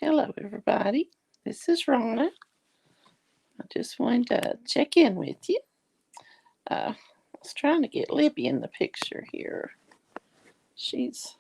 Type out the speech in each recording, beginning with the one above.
Hello, everybody. This is Rona. I just wanted to check in with you. I was trying to get Libby in the picture here. She's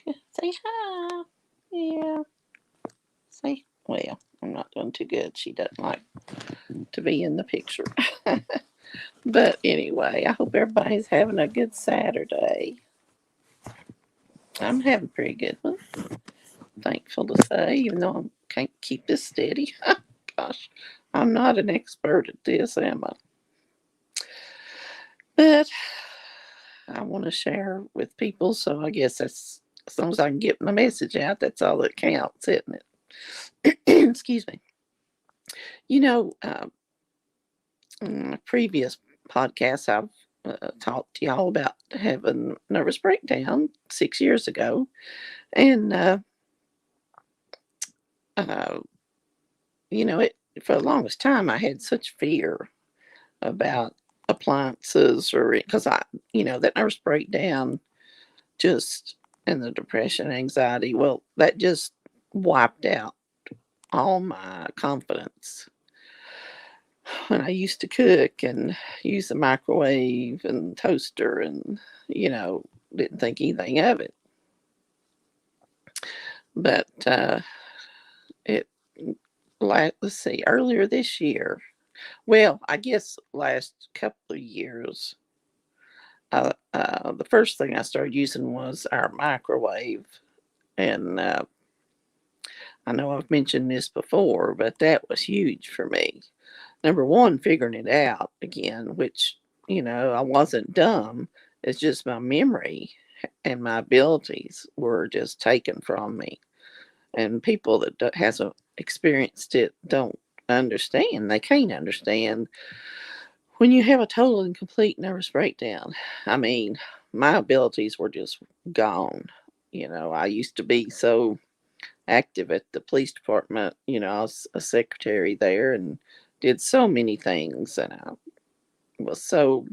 say hi. Yeah, say well. I'm not doing too good. She doesn't like to be in the picture. But anyway, I hope everybody's having a good Saturday. I'm having a pretty good one. Thankful to say, even though I can't keep this steady. Gosh, I'm not an expert at this, am I? But I want to share with people, so I guess that's as long as I can get my message out, that's all that counts, isn't it? Excuse me. You know, in my previous podcasts, I've talked to y'all about having nervous breakdown 6 years ago, and uh, it for the longest time I had such fear about appliances or because that nervous breakdown just and the depression, anxiety, well, that just wiped out all my confidence. When I used to cook and use the microwave and toaster and, didn't think anything of it. But it, let's see, earlier this year, well, I guess last couple of years, the first thing I started using was our microwave. And I know I've mentioned this before, but that was huge for me. Number one, figuring it out again, which, I wasn't dumb. It's just my memory and my abilities were just taken from me. And people that hasn't experienced it don't understand. They can't understand when you have a total and complete nervous breakdown. I mean, my abilities were just gone. I used to be so active at the police department. I was a secretary there and did so many things, and I was so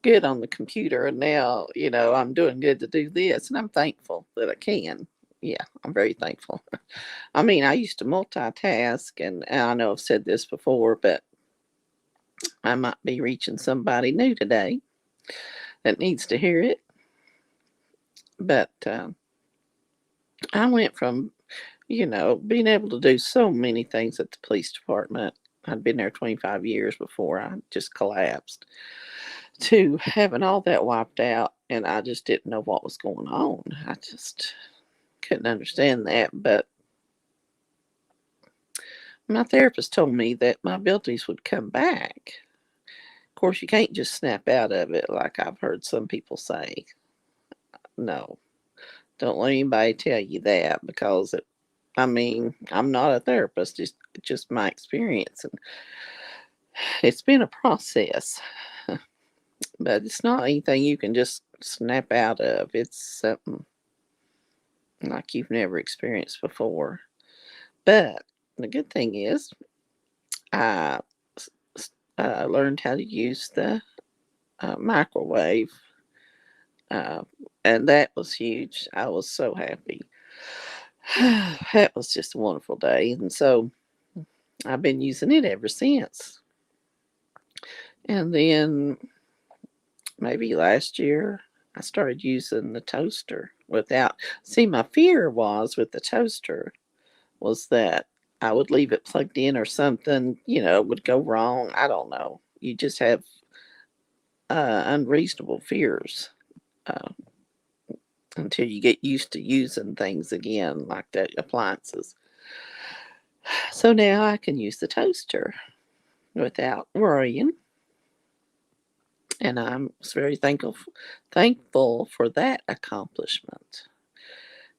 good on the computer. And now, I'm doing good to do this, and I'm thankful that I can. Yeah, I'm very thankful. I mean, I used to multitask, and I know I've said this before, but I might be reaching somebody new today that needs to hear it. But I went from being able to do so many things at the police department. I'd been there 25 years before I just collapsed, to having all that wiped out, and I just didn't know what was going on. I just couldn't understand that. But my therapist told me that my abilities would come back. Of course, you can't just snap out of it like I've heard some people say. No, don't let anybody tell you that because I mean, I'm not a therapist. It's just my experience, and it's been a process. But it's not anything you can just snap out of. It's something like you've never experienced before. But the good thing is, I learned how to use the microwave, uh, and that was huge. I was so happy. That was just a wonderful day. And so I've been using it ever since. And then maybe last year, I started using the toaster without. See, my fear was with the toaster was that I would leave it plugged in or something, would go wrong. I don't know. You just have unreasonable fears uh, until you get used to using things again, like the appliances. So now I can use the toaster without worrying, and I'm very thankful for that accomplishment.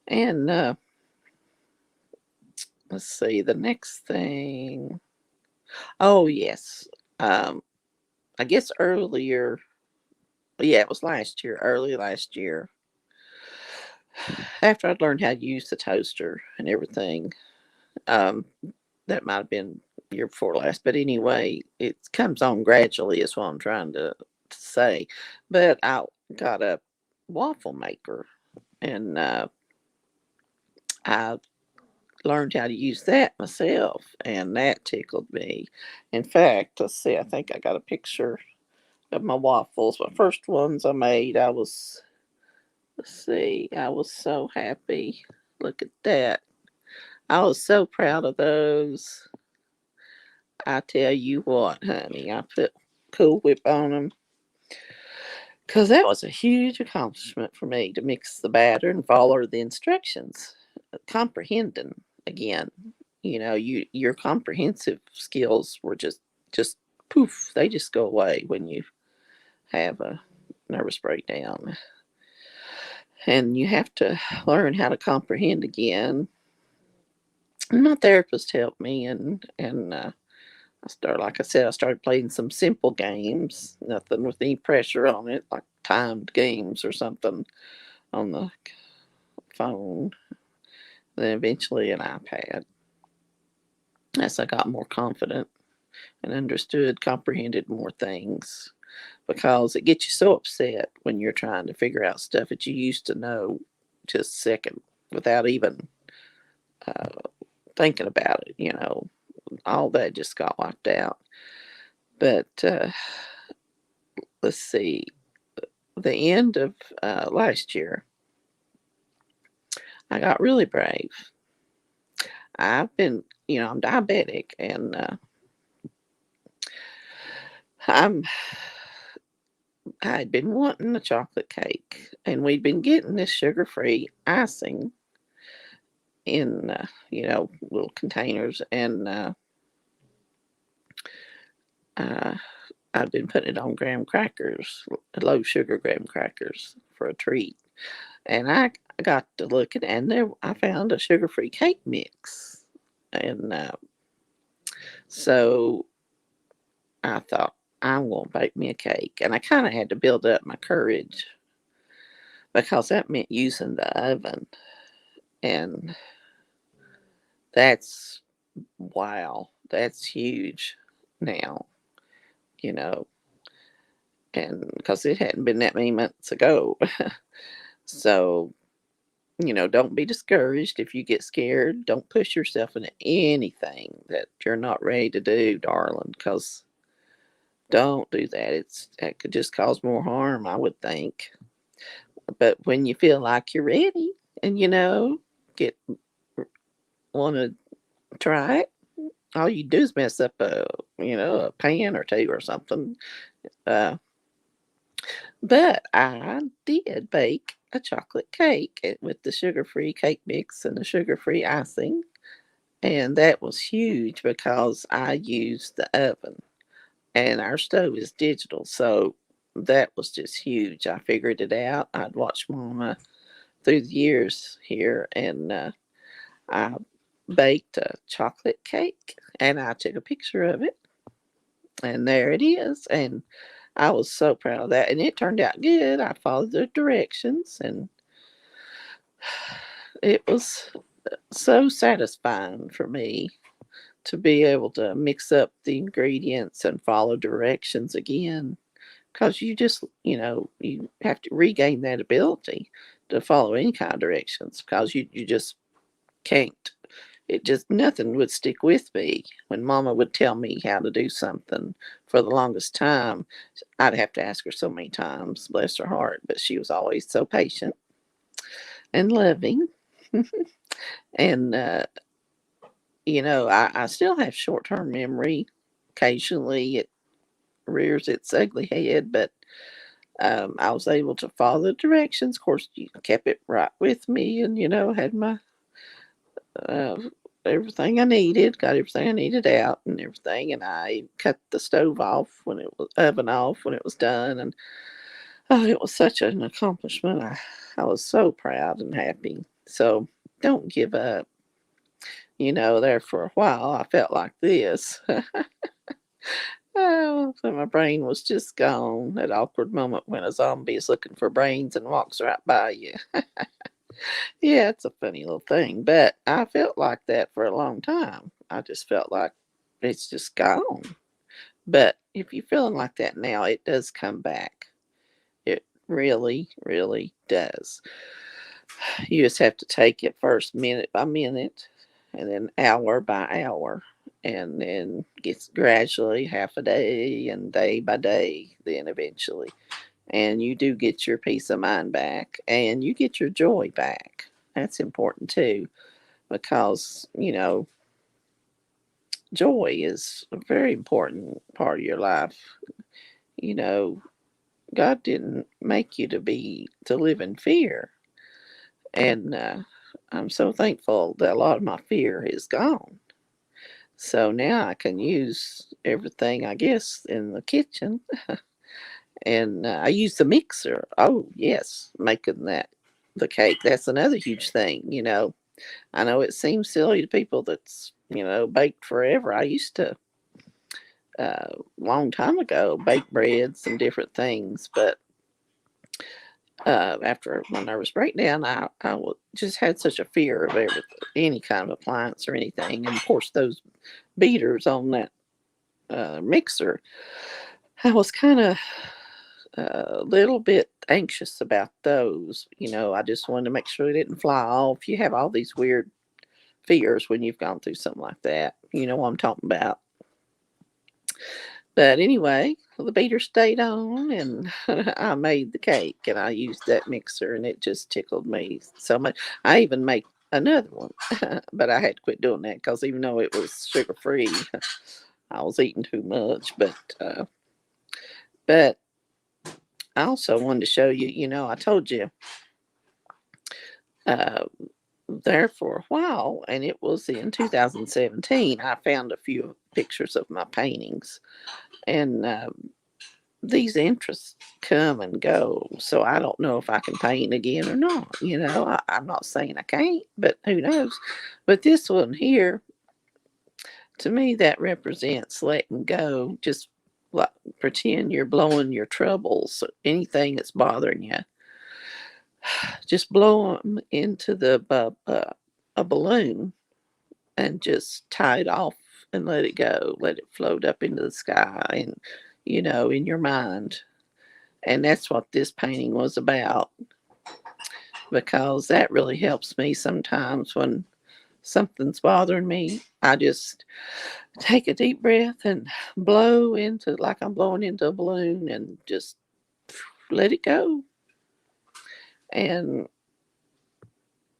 And let's see the next thing. Oh yes, um, I guess earlier. Yeah, it was last year, early last year, after I'd learned how to use the toaster and everything. Um, that might have been year before last, but anyway, it comes on gradually. Is what I'm trying to say. But I got a waffle maker, and I learned how to use that myself, and that tickled me. In fact, let's see, I think I got a picture of my waffles. My first ones I made, let's see, I was so happy. Look at that. I was so proud of those. I tell you what, honey, I put Cool Whip on them because that was a huge accomplishment for me to mix the batter and follow the instructions. Comprehending again, your comprehensive skills were just poof, they just go away when you have a nervous breakdown, and you have to learn how to comprehend again. And my therapist helped me, and like I said, I started playing some simple games, nothing with any pressure on it, like timed games or something on the phone. Then eventually an iPad. As I got more confident and understood, comprehended more things, because it gets you so upset when you're trying to figure out stuff that you used to know just a second without even uh, thinking about it. All that just got wiped out. But let's see, the end of last year, I got really brave. I'm diabetic, and I'm I had been wanting a chocolate cake, and we'd been getting this sugar-free icing in little containers, and uh, I'd been putting it on graham crackers, low sugar graham crackers for a treat, and I got to looking, and there I found a sugar-free cake mix, and so I thought, I'm gonna bake me a cake, and I kind of had to build up my courage because that meant using the oven, and that's wow, that's huge now, you know, and because it hadn't been that many months ago. So, don't be discouraged if you get scared. Don't push yourself into anything that you're not ready to do, darling, because don't do that. That could just cause more harm, I would think. But when you feel like you're ready and get want to try it, all you do is mess up a pan or two or something. Uh, but I did bake a chocolate cake with the sugar-free cake mix and the sugar-free icing, and that was huge because I used the oven, and our stove is digital, so that was just huge. I figured it out. I'd watched Mama through the years here, and I baked a chocolate cake, and I took a picture of it, and there it is. And I was so proud of that, and it turned out good. I followed the directions, and it was so satisfying for me to be able to mix up the ingredients and follow directions again. Because you have to regain that ability to follow any kind of directions, because you just can't. It just, nothing would stick with me. When Mama would tell me how to do something for the longest time, I'd have to ask her so many times, bless her heart, but she was always so patient and loving. And, I still have short term memory. Occasionally it rears its ugly head, but I was able to follow the directions. Of course, you kept it right with me, and had my uh, everything I needed, got everything I needed out and everything, and I cut the stove off when it was oven off when it was done, and oh, it was such an accomplishment. I was so proud and happy. So don't give up. There for a while I felt like this. Oh, so my brain was just gone. That awkward moment when a zombie is looking for brains and walks right by you. Yeah, it's a funny little thing, but I felt like that for a long time. I just felt like it's just gone. But if you're feeling like that now, it does come back. It really, really does. You just have to take it first minute by minute. and then hour by hour, and then gets gradually half a day and day by day, then eventually. And you do get your peace of mind back and you get your joy back. That's important too, because, joy is a very important part of your life. You know, God didn't make you to live in fear. And I'm so thankful that a lot of my fear is gone. So now I can use everything, I guess, in the kitchen. And I use the mixer. Oh, yes, making the cake. That's another huge thing. I know it seems silly to people that's, baked forever. I used to, long time ago, bake breads and different things. But after my nervous breakdown, just had such a fear of any kind of appliance or anything. And of course, those beaters on that mixer, I was kind of a little bit anxious about those. I just wanted to make sure they didn't fly off. You have all these weird fears when you've gone through something like that. You know what I'm talking about. But anyway, the beater stayed on, and I made the cake, and I used that mixer, and it just tickled me so much. I even made another one, but I had to quit doing that because even though it was sugar free, I was eating too much. But I also wanted to show you. I told you uh, there for a while, and it was in 2017. I found a few pictures of my paintings, and these interests come and go. So I don't know if I can paint again or not. I'm not saying I can't, but who knows? But this one here, to me, that represents letting go. Just like pretend you're blowing your troubles, anything that's bothering you. Just blow them into a balloon and just tie it off and let it go. Let it float up into the sky and, in your mind. And that's what this painting was about, because that really helps me sometimes when something's bothering me. I just take a deep breath and blow into, like I'm blowing into a balloon, and just let it go. And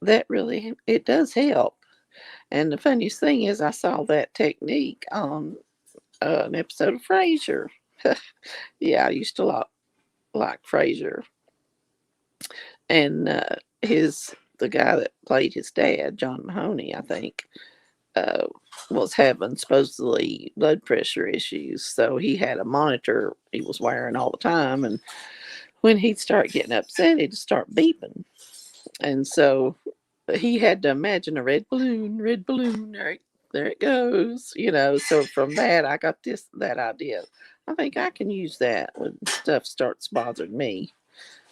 that really, it does help. And the funniest thing is, I saw that technique on an episode of Frasier. Yeah, I used to like Frasier, and the guy that played his dad, John Mahoney, I think, uh, was having supposedly blood pressure issues. So he had a monitor he was wearing all the time, and when he'd start getting upset, it'd start beeping. And so he had to imagine a red balloon. There it goes. So from that, I got that idea. I think I can use that when stuff starts bothering me,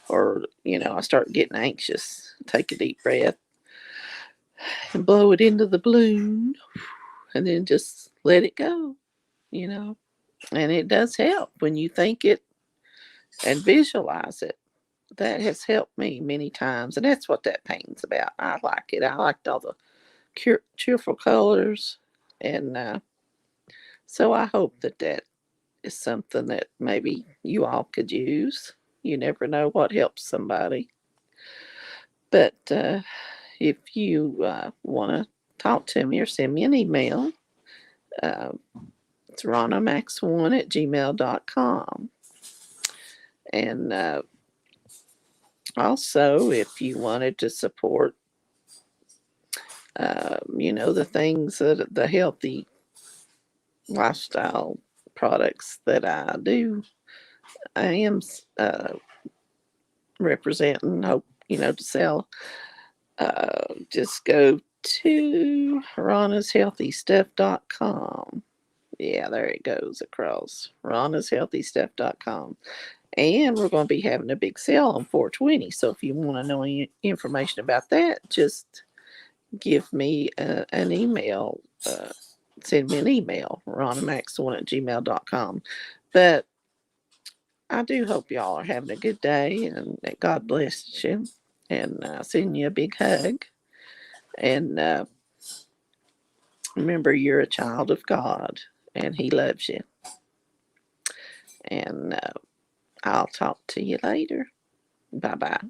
or I start getting anxious. Take a deep breath and blow it into the balloon, and then just let it go. You know, and it does help when you think it and visualize it. That has helped me many times, and that's what that painting's about. I like it. I liked all the cheerful colors, and so I hope that is something that maybe you all could use. You never know what helps somebody. But if you want to talk to me or send me an email, uh, it's ronamax1 at gmail.com. And also, if you wanted to support, the things that the healthy lifestyle products that I do, I am representing, hope, to sell. Just go to ronashealthystuff.com. Yeah, there it goes across. ronashealthystuff.com. And we're going to be having a big sale on 420. So if you want to know any information about that, just give me an email. Send me an email, ronamax1 at gmail.com. But I do hope y'all are having a good day, and that God bless you. And send you a big hug. And Remember, you're a child of God and He loves you. And I'll talk to you later. Bye bye.